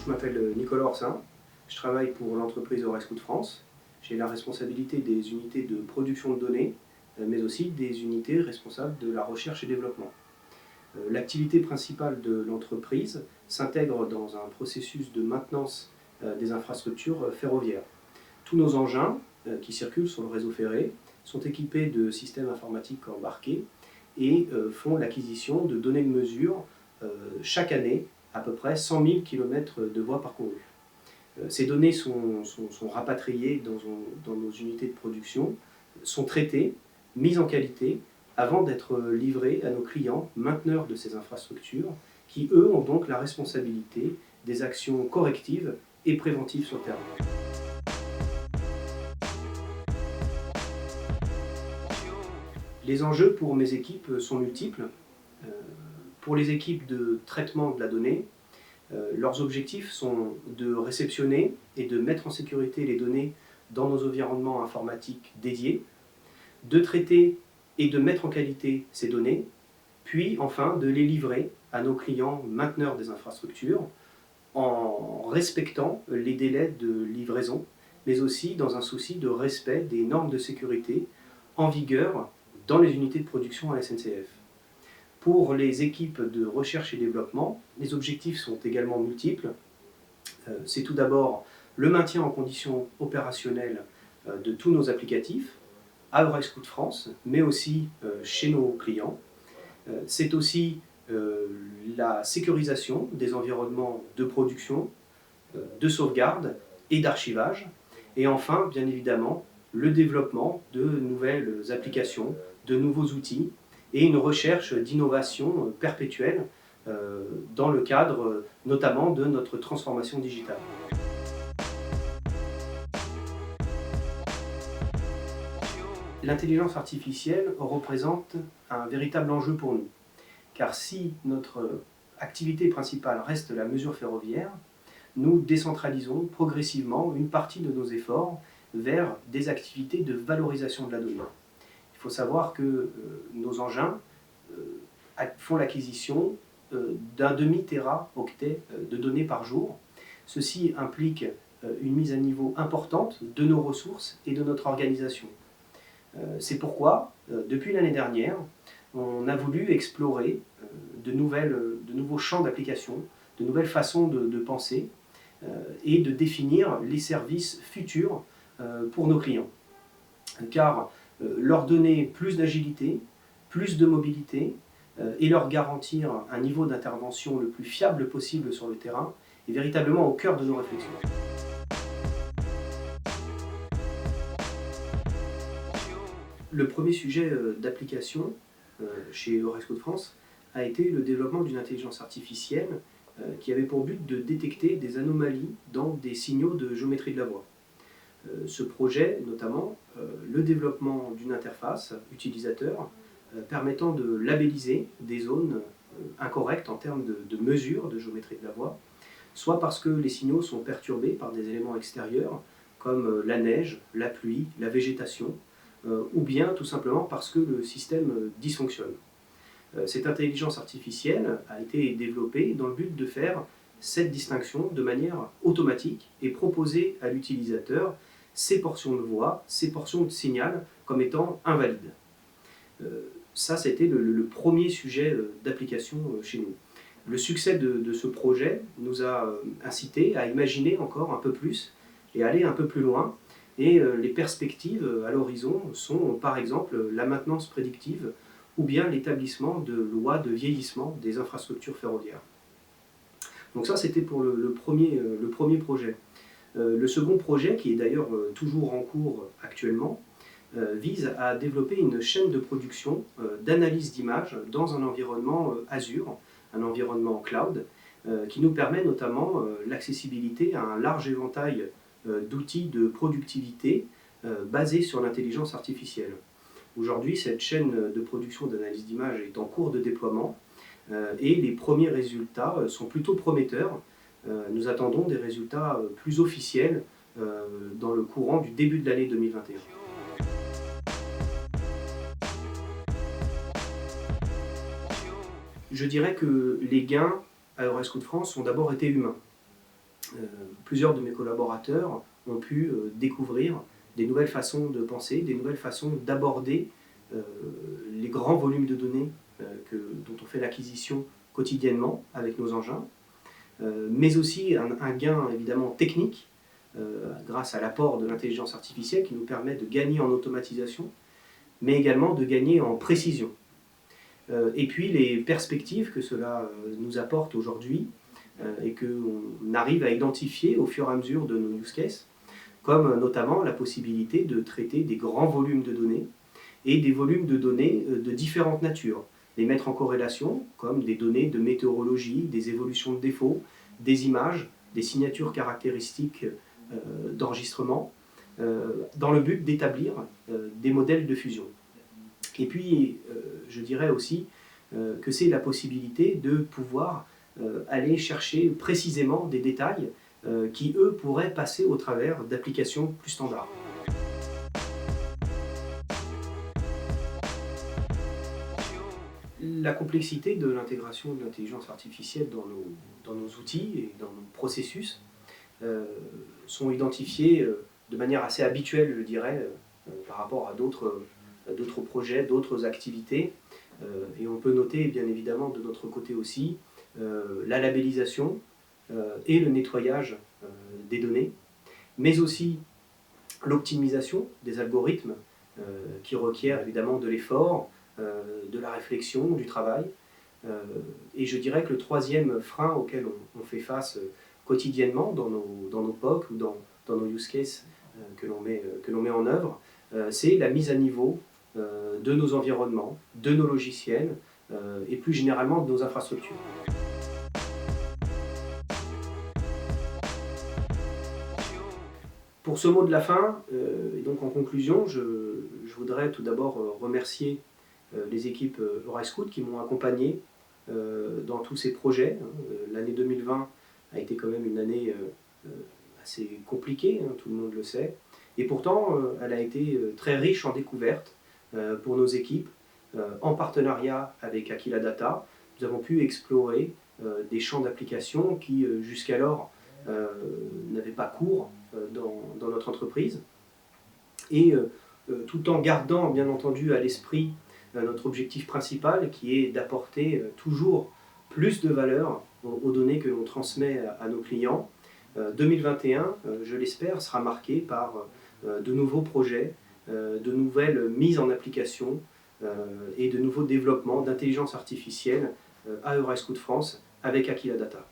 Je m'appelle Nicolas Orsin, je travaille pour l'entreprise Oresco de France. J'ai la responsabilité des unités de production de données, mais aussi des unités responsables de la recherche et développement. L'activité principale de l'entreprise s'intègre dans un processus de maintenance des infrastructures ferroviaires. Tous nos engins qui circulent sur le réseau ferré sont équipés de systèmes informatiques embarqués et font l'acquisition de données de mesure chaque année, à peu près 100 000 km de voies parcourues. Ces données sont rapatriées dans nos unités de production, sont traitées, mises en qualité, avant d'être livrées à nos clients, mainteneurs de ces infrastructures, qui eux ont donc la responsabilité des actions correctives et préventives sur le terrain. Les enjeux pour mes équipes sont multiples. Pour les équipes de traitement de la donnée, leurs objectifs sont de réceptionner et de mettre en sécurité les données dans nos environnements informatiques dédiés, de traiter et de mettre en qualité ces données, puis enfin de les livrer à nos clients mainteneurs des infrastructures en respectant les délais de livraison, mais aussi dans un souci de respect des normes de sécurité en vigueur dans les unités de production à la SNCF. Pour les équipes de recherche et développement, les objectifs sont également multiples. C'est tout d'abord le maintien en condition opérationnelle de tous nos applicatifs, à Oresco de France, mais aussi chez nos clients. C'est aussi la sécurisation des environnements de production, de sauvegarde et d'archivage. Et enfin, bien évidemment, le développement de nouvelles applications, de nouveaux outils, et une recherche d'innovation perpétuelle dans le cadre notamment de notre transformation digitale. L'intelligence artificielle représente un véritable enjeu pour nous, car si notre activité principale reste la mesure ferroviaire, nous décentralisons progressivement une partie de nos efforts vers des activités de valorisation de la donnée. Il faut savoir que nos engins font l'acquisition d'un demi-téraoctet de données par jour. Ceci implique une mise à niveau importante de nos ressources et de notre organisation. C'est pourquoi, depuis l'année dernière, on a voulu explorer de nouveaux champs d'application, de nouvelles façons de penser et de définir les services futurs pour nos clients. Car leur donner plus d'agilité, plus de mobilité et leur garantir un niveau d'intervention le plus fiable possible sur le terrain est véritablement au cœur de nos réflexions. Le premier sujet d'application chez Oresco de France a été le développement d'une intelligence artificielle qui avait pour but de détecter des anomalies dans des signaux de géométrie de la voie. Ce projet, notamment, le développement d'une interface utilisateur permettant de labelliser des zones incorrectes en termes de mesure de géométrie de la voie, soit parce que les signaux sont perturbés par des éléments extérieurs comme la neige, la pluie, la végétation, ou bien tout simplement parce que le système dysfonctionne. Cette intelligence artificielle a été développée dans le but de faire cette distinction de manière automatique et proposer à l'utilisateur ces portions de voie, ces portions de signal comme étant invalides. Ça, c'était le premier sujet d'application chez nous. Le succès de ce projet nous a incité à imaginer encore un peu plus et aller un peu plus loin. Et les perspectives à l'horizon sont par exemple la maintenance prédictive ou bien l'établissement de lois de vieillissement des infrastructures ferroviaires. Donc ça, c'était pour le premier projet. Le second projet, qui est d'ailleurs toujours en cours actuellement, vise à développer une chaîne de production d'analyse d'images dans un environnement Azure, un environnement cloud, qui nous permet notamment l'accessibilité à un large éventail d'outils de productivité basés sur l'intelligence artificielle. Aujourd'hui, cette chaîne de production d'analyse d'images est en cours de déploiement et les premiers résultats sont plutôt prometteurs. Nous attendons des résultats plus officiels dans le courant du début de l'année 2021. Je dirais que les gains à Oresco de France ont d'abord été humains. plusieurs de mes collaborateurs ont pu découvrir des nouvelles façons de penser, des nouvelles façons d'aborder les grands volumes de données dont on fait l'acquisition quotidiennement avec nos engins, mais aussi un gain évidemment technique grâce à l'apport de l'intelligence artificielle qui nous permet de gagner en automatisation, mais également de gagner en précision. Et puis les perspectives que cela nous apporte aujourd'hui et qu'on arrive à identifier au fur et à mesure de nos use cases, comme notamment la possibilité de traiter des grands volumes de données et des volumes de données de différentes natures, les mettre en corrélation, comme des données de météorologie, des évolutions de défauts, des images, des signatures caractéristiques d'enregistrement, dans le but d'établir des modèles de fusion. Et puis, je dirais aussi que c'est la possibilité de pouvoir aller chercher précisément des détails qui, eux, pourraient passer au travers d'applications plus standards. La complexité de l'intégration de l'intelligence artificielle dans nos outils et dans nos processus sont identifiées de manière assez habituelle, je dirais, par rapport à d'autres projets, d'autres activités. Et on peut noter, bien évidemment, de notre côté aussi, la labellisation et le nettoyage des données, mais aussi l'optimisation des algorithmes qui requièrent évidemment de l'effort, de la réflexion, du travail. Et je dirais que le troisième frein auquel on fait face quotidiennement dans nos POC ou dans nos use cases que l'on met en œuvre, c'est la mise à niveau de nos environnements, de nos logiciels et plus généralement de nos infrastructures. Pour ce mot de la fin, et donc en conclusion, je voudrais tout d'abord remercier les équipes Eurascout qui m'ont accompagné dans tous ces projets. L'année 2020 a été quand même une année assez compliquée, tout le monde le sait, et pourtant elle a été très riche en découvertes pour nos équipes. En partenariat avec Aquila Data, nous avons pu explorer des champs d'application qui jusqu'alors n'avaient pas cours dans notre entreprise, et tout en gardant bien entendu à l'esprit notre objectif principal qui est d'apporter toujours plus de valeur aux données que l'on transmet à nos clients. 2021, je l'espère, sera marqué par de nouveaux projets, de nouvelles mises en application et de nouveaux développements d'intelligence artificielle à Eurascout France avec Aquila Data.